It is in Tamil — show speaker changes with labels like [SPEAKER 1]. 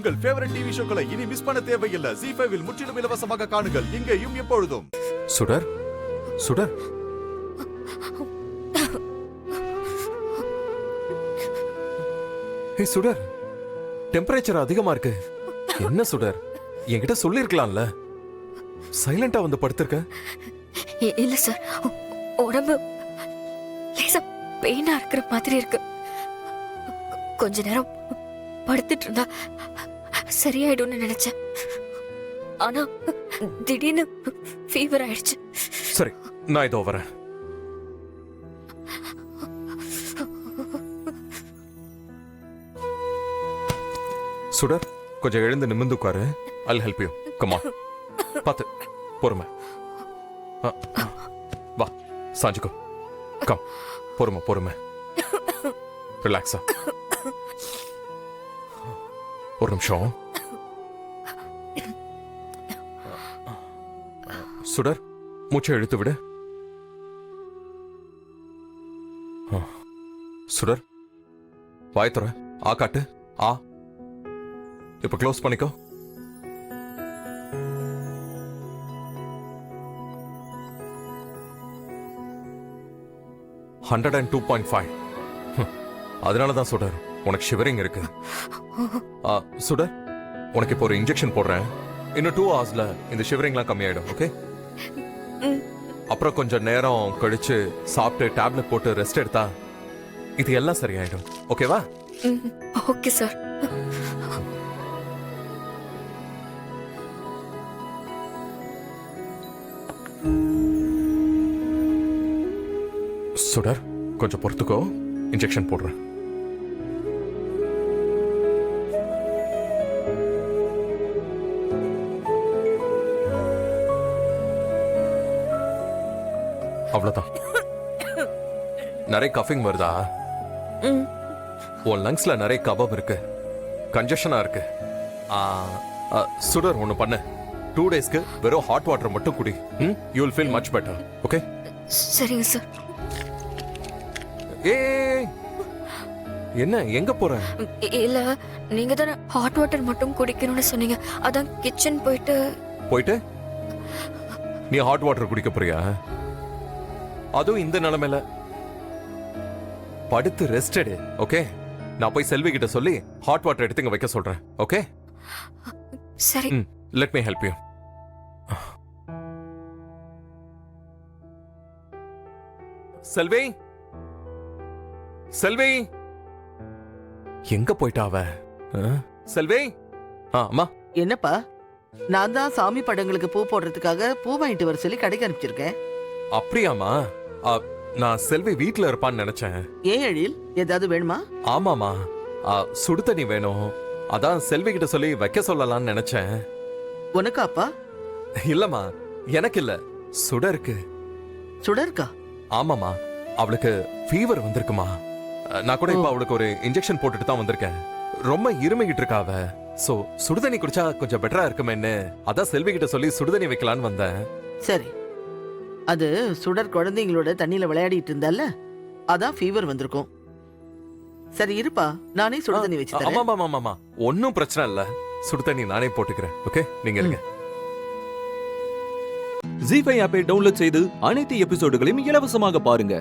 [SPEAKER 1] உங்கள் ஃபேவரட் டிவி ஷோக்களை இனி மிஸ் பண்ண தேவையில்லை. ZEE5 இல் முற்றிலும் இலவசமாக காணுங்கள், இங்கேயும் எப்பொழுதும்.
[SPEAKER 2] சுடர், சுடர், ஹே சுடர், டெம்பரேச்சர் அதிகமா இருக்கு. என்ன சுடர், என்கிட்ட சொல்லிருக்கலாம்ல. சைலண்டா வந்து படுத்திருக்க.
[SPEAKER 3] இல்ல சார், உடம்பு லேசா பெயினா இருக்கிற மாதிரி இருக்கு. கொஞ்ச நேரம் படுத்துட்டு இருந்தா சரியாயிடும்னு நினைச்சேன். ஆனா திடீர்னு ஃபீவர் ஆயிடுச்சு.
[SPEAKER 2] சரி, நான் இதோ வரேன். சுடர், கொஞ்சம் எழுந்து நிமிர்ந்து உட்காரு. I'll help you. Come on. பாத்து, பொறுமை. வா, சாஞ்சுக்கோ. கம், பொறுமை, பொறுமை. ரிலாக்ஸா. ஒரு நிமிஷம். சுடர், மூச்சை இழுத்து விடு. சுடர், வாய் துற. ஆ காட்டு. ஆ. இப்ப க்ளோஸ் பண்ணிக்கோ. அதனாலதான் சுடர் உனக்கு ஷிவரிங் இருக்கு. சுடர், உனக்கு இப்போ ஒரு இன்ஜெக்ஷன் போடுறேன். இன்னும் 2 hours இந்த ஷிவரிங்லாம் கம்மியாயிடும். ஓகே? அப்புறம் கொஞ்சம் நேரம் கழிச்சு சாப்பிட்டு டேப்லெட் போட்டு ரெஸ்ட் எடுத்தா இது எல்லாம் சரியாயிடும். ஓகேவா?
[SPEAKER 3] Okay sir.
[SPEAKER 2] சுடர், கொஞ்சம் பொறுத்துக்கோ. இன்ஜெக்ஷன் போடுறேன். அவ்வளவுதான். நிறைய கஃபிங் வருதா? உன் லங்ஸ்ல நிறைய கபம் இருக்கு, கன்ஜஷனா இருக்கு. சுடர், ஒண்ணு பண்ணு. 2 daysக்கு வெறும் ஹாட் வாட்டர் மட்டும் குடி. You will feel much better. Okay?
[SPEAKER 3] சரிங்க சார்.
[SPEAKER 2] ஏய், என்ன எங்க போற?
[SPEAKER 3] இல்ல, நீங்க தானே ஹாட் வாட்டர் மட்டும் குடிக்கணும்னு சொன்னீங்க. அதான் கிச்சன் போயிட்டு
[SPEAKER 2] நீ ஹாட் வாட்டர் குடிக்க போறியா? அதுவும் இந்த நிலைமையில படுத்து ரெஸ்ட் எடு. ஓகே? நான் போய் செல்வி கிட்ட சொல்லி ஹாட் வாட்டர் எடுத்து இங்க வைக்க சொல்றேன். ஓகே?
[SPEAKER 3] சரி.
[SPEAKER 2] Let me help you. Selvi, Selvi, எங்க போயிட்டா அவ? செல்வி. அம்மா.
[SPEAKER 4] என்னப்பா? நான் தான் சாமி படங்களுக்கு பூ போடுறதுக்காக பூ வாங்கிட்டு வர சொல்லி கடைக்கு அனுப்பிச்சிருக்கேன்.
[SPEAKER 2] அப்படியாமா? நான் செல்வி வீட்ல இருப்பான்னு நினைச்சேன்.
[SPEAKER 4] ஏன் எழில், ஏதாவது வேணுமா?
[SPEAKER 2] ஆமாமா, சுடு தண்ணி வேணும். அதான் செல்வி கிட்ட சொல்லி வைக்க சொல்லலாம்னு நினைச்சேன்.
[SPEAKER 4] உனக்காப்பா?
[SPEAKER 2] இல்லம்மா, எனக்கு இல்ல, சுடருக்கு.
[SPEAKER 4] சுடருக்கா?
[SPEAKER 2] ஆமாமா, அவளுக்கு ஃபீவர் வந்திருக்குமா. நான் கூட இப்ப அவளுக்கு ஒரு இன்ஜெக்ஷன் போட்டுட்டு தான் வந்திருக்கேன். ரொம்ப இருமிக்கிட்டு இருக்கா அவ. சோ சுடுதண்ணி குடிச்சா கொஞ்சம் பெட்டரா இருக்குமேன்னு அதான் செல்வி கிட்ட சொல்லி சுடுதண்ணி வைக்கலான்னு வந்தேன்.
[SPEAKER 4] சரி, அது சுடர் குழந்தைங்களோட தண்ணியில விளையாடிட்டு இருந்தால, அதான் ஃபீவர் வந்திருக்கும். சரி இருப்பா, நானே சுடுதண்ணி வச்சு தரேன்.
[SPEAKER 2] ஆமாமா, ஒன்னும் பிரச்சனை இல்ல. சுடுதண்ணி நானே போட்டுக்கிறேன். ஓகே, நீங்க இருங்க.
[SPEAKER 5] ZEE5 ஆப்பை டவுன்லோட் செய்து அனைத்து எபிசோடுகளையும் இலவசமாக பாருங்க.